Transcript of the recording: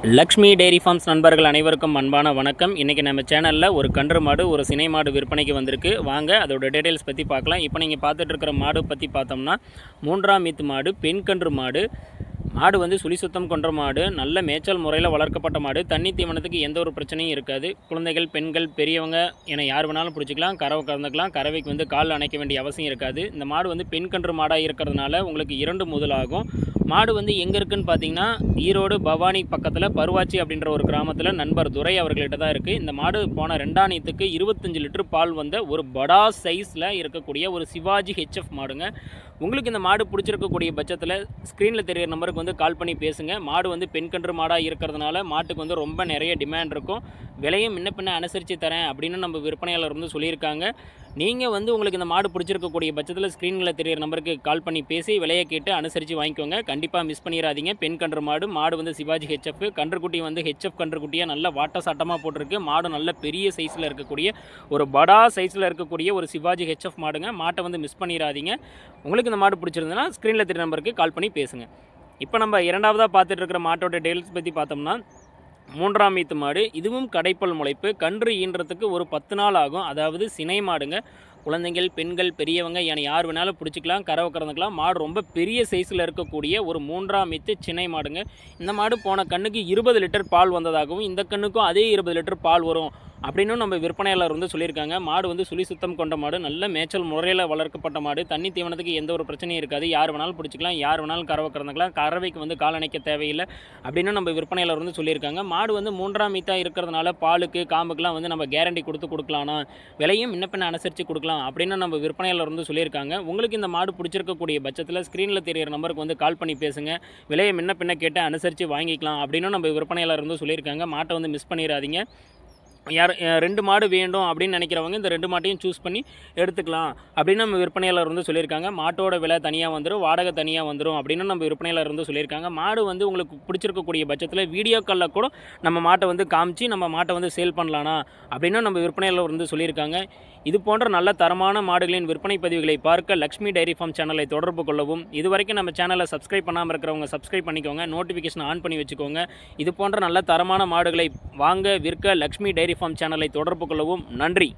Lakshmi dairy forms நண்பர்கள் அனைவருக்கும் அன்பான வணக்கம். இன்றைக்கி நம்ம சேனலில் ஒரு கன்று மாடு ஒரு சினை மாடு விற்பனைக்கு வந்திருக்கு. வாங்க அதோட டீட்டெயில்ஸ் பற்றி பார்க்கலாம். இப்போ நீங்கள் பார்த்துட்டு இருக்கிற மாடு பற்றி பார்த்தோம்னா 3ஆம் ஈத்து மாடு, பெண் கன்று மாடு. மாடு வந்து சுழி சுத்தம் கொன்ற மாடு, நல்ல மேய்ச்சல் முறையில் வளர்க்கப்பட்ட மாடு. தண்ணி தீவனத்துக்கு எந்த ஒரு பிரச்சனையும் இருக்காது. குழந்தைகள், பெண்கள், பெரியவங்க என யார் வேணாலும் பிடிச்சிக்கலாம். கறவை கறந்துக்கலாம். கறவைக்கு வந்து கால் அணைக்க வேண்டிய அவசியம் இருக்காது. இந்த மாடு வந்து பெண் கன்று மாடாக இருக்கிறதுனால உங்களுக்கு 2 முதலாகும். மாடு வந்து எங்கே இருக்குதுன்னு பார்த்தீங்கன்னா, ஈரோடு பவானி பக்கத்தில் பருவாச்சி அப்படின்ற ஒரு கிராமத்தில் நண்பர் துரை அவர்கள்ட்ட தான் இருக்குது. இந்த மாடு போன 2ஆம் ஈத்துக்கு 25 லிட்டர் பால் வந்த ஒரு படா சைஸில் இருக்கக்கூடிய ஒரு சிவாஜி ஹெச்எஃப் மாடுங்க. உங்களுக்கு இந்த மாடு பிடிச்சிருக்கக்கூடிய பட்சத்தில் ஸ்க்ரீனில் தெரிகிற நம்பருக்கு வந்து கால் பண்ணி பேசுங்க. மாடு வந்து பெண் கன்று மாடாக இருக்கிறதுனால மாட்டுக்கு வந்து ரொம்ப நிறைய டிமாண்ட் இருக்கும். விலையும் முன்ன பின்ன அனுசரித்து தரேன் அப்படின்னு நம்ம விற்பனையாளர் வந்து சொல்லியிருக்காங்க. நீங்கள் வந்து உங்களுக்கு இந்த மாடு பிடிச்சிருக்கக்கூடிய பட்சத்தில் ஸ்க்ரீனில் தெரிகிற நம்பருக்கு கால் பண்ணி பேசி விலையை கேட்டு அனுசரித்து வாங்கிக்கோங்க. கண்டிப்பாக மிஸ் பண்ணிடாதீங்க. பெண் கன்று மாடு. மாடு வந்து சிவாஜி ஹெச்எஃப். கன்றுக்குட்டி வந்து ஹெச்எஃப் கன்றுக்குட்டியாக நல்ல வாட்ட சாட்டமாக போட்டிருக்கு. மாடு நல்ல பெரிய சைஸில் இருக்கக்கூடிய ஒரு படா சைஸில் இருக்கக்கூடிய ஒரு சிவாஜி ஹெச்எஃப் மாடுங்க. மாட்டை வந்து மிஸ் பண்ணிடாதீங்க. உங்களுக்கு இந்த மாடு பிடிச்சிருந்ததுன்னா ஸ்க்ரீனில் தெரிகிற நம்பருக்கு கால் பண்ணி பேசுங்க. இப்போ நம்ம இரண்டாவதாக பார்த்துட்டு இருக்கிற மாட்டோட டீட்டெயில்ஸ் பற்றி பார்த்தோம்னா 3ஆம் ஈத்து மாடு. இதுவும் கடைப்பல் முளைப்பு. கன்று ஈன்றதுக்கு ஒரு 10 நாள் ஆகும். அதாவது சினை மாடுங்க. குழந்தைகள், பெண்கள், பெரியவங்க என யார் வேணாலும் பிடிச்சிக்கலாம். கறவை கறந்துக்கலாம். மாடு ரொம்ப பெரிய சைஸில் இருக்கக்கூடிய ஒரு 3ஆம் ஈத்து சினை மாடுங்க. இந்த மாடு போன கண்ணுக்கு 20 லிட்டர் பால் வந்ததாகவும் இந்த கண்ணுக்கும் அதே 20 லிட்டர் பால் வரும் அப்படின்னு நம்ம விற்பனையாளர் வந்து சொல்லியிருக்காங்க. மாடு வந்து சுழி சுத்தம் கொண்ட மாடு, நல்ல மேய்ச்சல் முறையில் வளர்க்கப்பட்ட மாடு. தண்ணி தீவனத்துக்கு எந்த ஒரு பிரச்சனையும் இருக்காது. யார் வேணாலும் பிடிச்சிக்கலாம். யார் வேணாலும் கறவை கறந்துக்கலாம். கறவைக்கு வந்து கால் அணைக்க தேவையில்லை அப்படின்னு நம்ம விற்பனையாளர் வந்து சொல்லியிருக்காங்க. மாடு வந்து 3ஆம் ஈத்தாக இருக்கிறதுனால பாலுக்கு காம்புக்கெலாம் வந்து நம்ம கேரண்டி கொடுக்கலாம்னா விலையும் முன்ன பின்ன அனுசரித்து கொடுக்கலாம் அப்படின்னு நம்ம விற்பனையாளர் வந்து சொல்லியிருக்காங்க. உங்களுக்கு இந்த மாடு பிடிச்சிருக்கக்கூடிய பட்சத்தில் ஸ்க்ரீனில் தெரிகிற நம்பருக்கு வந்து கால் பண்ணி பேசுங்க. விலையை முன்ன பின்ன கேட்டு அனுசரித்து வாங்கிக்கலாம் அப்படின்னு நம்ம விற்பனையாளர் வந்து சொல்லியிருக்காங்க. மாட்டை வந்து மிஸ் பண்ணிடாதீங்க. யார் 2 மாடு வேண்டும் அப்படின்னு நினைக்கிறவங்க இந்த 2 மாட்டையும் சூஸ் பண்ணி எடுத்துக்கலாம் அப்படின்னு நம்ம விற்பனையாளர் வந்து சொல்லியிருக்காங்க. மாட்டோட விலை தனியாக வந்துடும், வாடகை தனியாக வந்துடும் அப்படின்னு நம்ம விற்பனையாளர் வந்து சொல்லியிருக்காங்க. மாடு வந்து உங்களுக்கு பிடிச்சிருக்கக்கூடிய பட்சத்தில் வீடியோ காலில் கூட நம்ம மாட்டை வந்து காமிச்சு நம்ம மாட்டை வந்து சேல் பண்ணலானா அப்படின்னு நம்ம விற்பனையாளர் வந்து சொல்லியிருக்காங்க. இது போன்ற நல்ல தரமான மாடுகளின் விற்பனை பதிவுகளை பார்க்க லக்ஷ்மி டைரி ஃபார்ம் சேனலை தொடர்பு கொள்ளவும். இதுவரைக்கும் நம்ம சேனலை சப்ஸ்கிரைப் பண்ணாமல் இருக்கிறவங்க சப்ஸ்கிரைப் பண்ணிக்கோங்க. நோட்டிஃபிகேஷன் ஆன் பண்ணி வச்சுக்கோங்க. இது போன்ற நல்ல தரமான மாடுகளை வாங்க விற்க லக்ஷ்மி டைரி ஃபார்ம் சேனலை தொடர்பு கொள்ளவும். நன்றி.